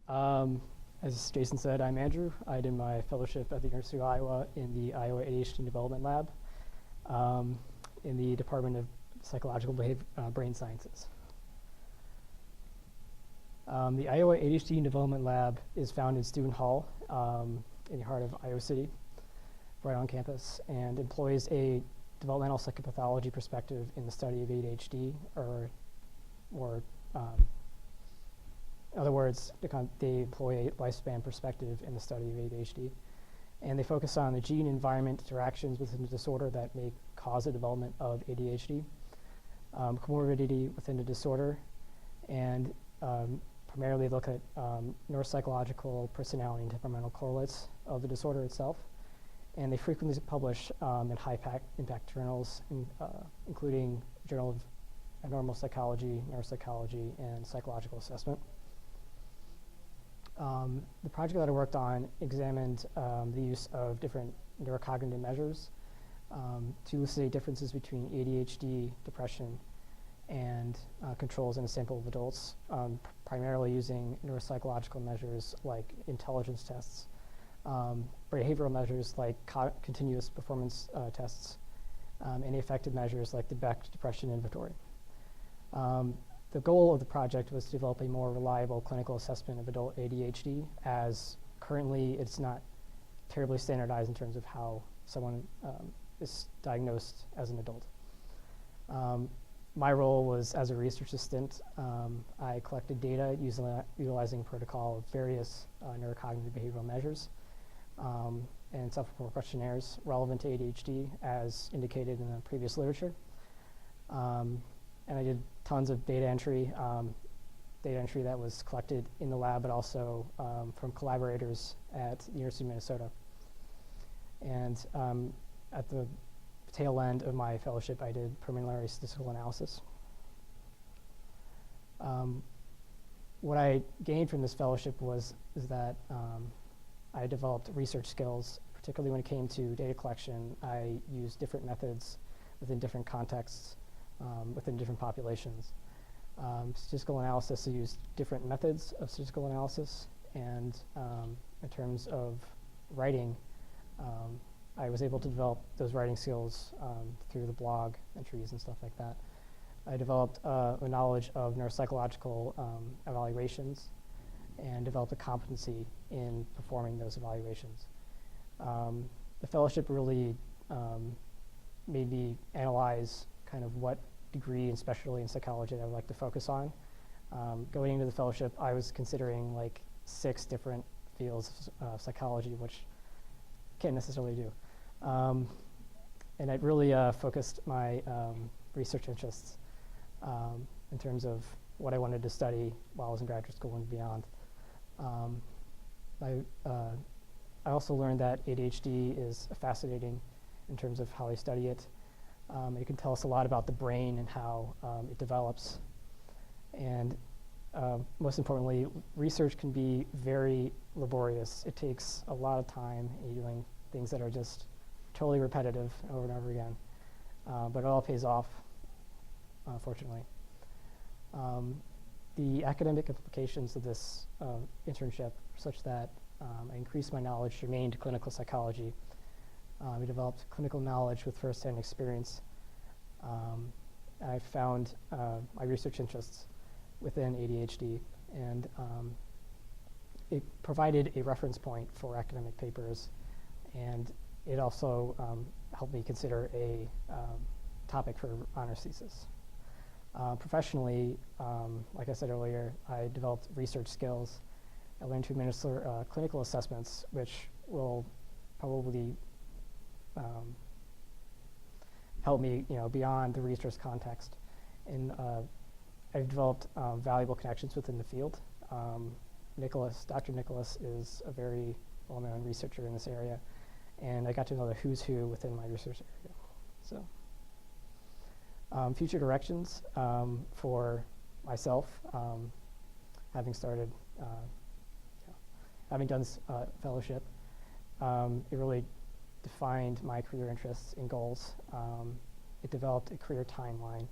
Um, as Jason said, I'm Andrew. I did my fellowship at the University of Iowa in the Iowa ADHD Development Lab um, in the Department of Psychological Brain Sciences. The Iowa ADHD Development Lab is found in Steuben Hall in the heart of Iowa City, right on campus, and employs a developmental psychopathology perspective in the study of ADHD, or in other words, they employ a lifespan perspective in the study of ADHD. And they focus on the gene-environment interactions within the disorder that may cause the development of ADHD, comorbidity within the disorder, and primarily look at neuropsychological, personality, and temperamental correlates of the disorder itself. And they frequently publish in high-impact journals, including Journal of Abnormal Psychology, Neuropsychology, and Psychological Assessment. The project that I worked on examined the use of different neurocognitive measures to elucidate differences between ADHD, depression, and controls in a sample of adults, primarily using neuropsychological measures like intelligence tests, behavioral measures like continuous performance tests, and affective measures like the Beck Depression Inventory. The goal of the project was to develop a more reliable clinical assessment of adult ADHD, as currently it's not terribly standardized in terms of how someone is diagnosed as an adult. My role was as a research assistant. I collected data utilizing a protocol of various neurocognitive behavioral measures and self-report questionnaires relevant to ADHD as indicated in the previous literature. And I did tons of data entry that was collected in the lab, but also from collaborators at the University of Minnesota. And at the tail end of my fellowship, I did preliminary statistical analysis. What I gained from this fellowship is that I developed research skills, particularly when it came to data collection. I used different methods within different contexts, within different populations. Statistical analysis, I used different methods of statistical analysis, and in terms of writing, I was able to develop those writing skills through the blog entries and stuff like that. I developed a knowledge of neuropsychological evaluations and developed a competency in performing those evaluations. The fellowship really made me analyze kind of what degree and specialty in psychology that I would like to focus on. Going into the fellowship, I was considering like 6 different fields of psychology, which can't necessarily do. And I really focused my research interests in terms of what I wanted to study while I was in graduate school and beyond. I also learned that ADHD is fascinating in terms of how I study it. It can tell us a lot about the brain and how it develops. And most importantly, research can be very laborious. It takes a lot of time, and you're doing things that are just totally repetitive over and over again. But it all pays off, fortunately. The academic implications of this internship are such that I increased my knowledge germane to clinical psychology. We developed clinical knowledge with first-hand experience. I found my research interests within ADHD, and it provided a reference point for academic papers, and it also helped me consider a topic for honors thesis. Professionally, like I said earlier, I developed research skills. I learned to administer clinical assessments, which will probably help me, beyond the research context. And I've developed valuable connections within the field. Dr. Nicholas is a very well-known researcher in this area, and I got to know the who's who within my research area. So, future directions for myself, having started, having done this fellowship, it really defined my career interests and goals. It developed a career timeline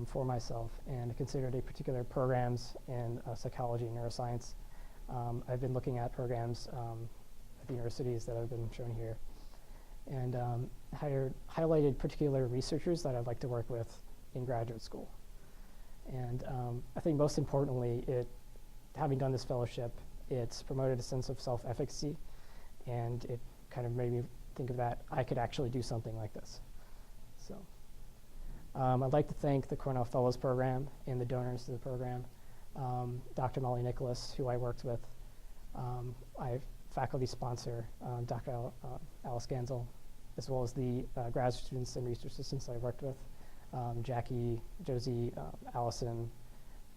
for myself, and considered a particular programs in psychology and neuroscience I've been looking at programs at the universities that have been shown here, and highlighted particular researchers that I'd like to work with in graduate school. And I think most importantly, having done this fellowship, it's promoted a sense of self-efficacy, and it kind of made me think of that I could actually do something like this. So I'd like to thank the Cornell Fellows Program and the donors to the program, Dr. Molly Nicholas, who I worked with, faculty sponsor, Dr. Alice Gansel, as well as the graduate students and research assistants that I worked with, Jackie, Josie, Allison,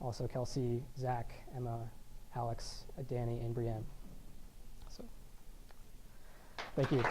also Kelsey, Zach, Emma, Alex, Danny, and Brienne. So, thank you.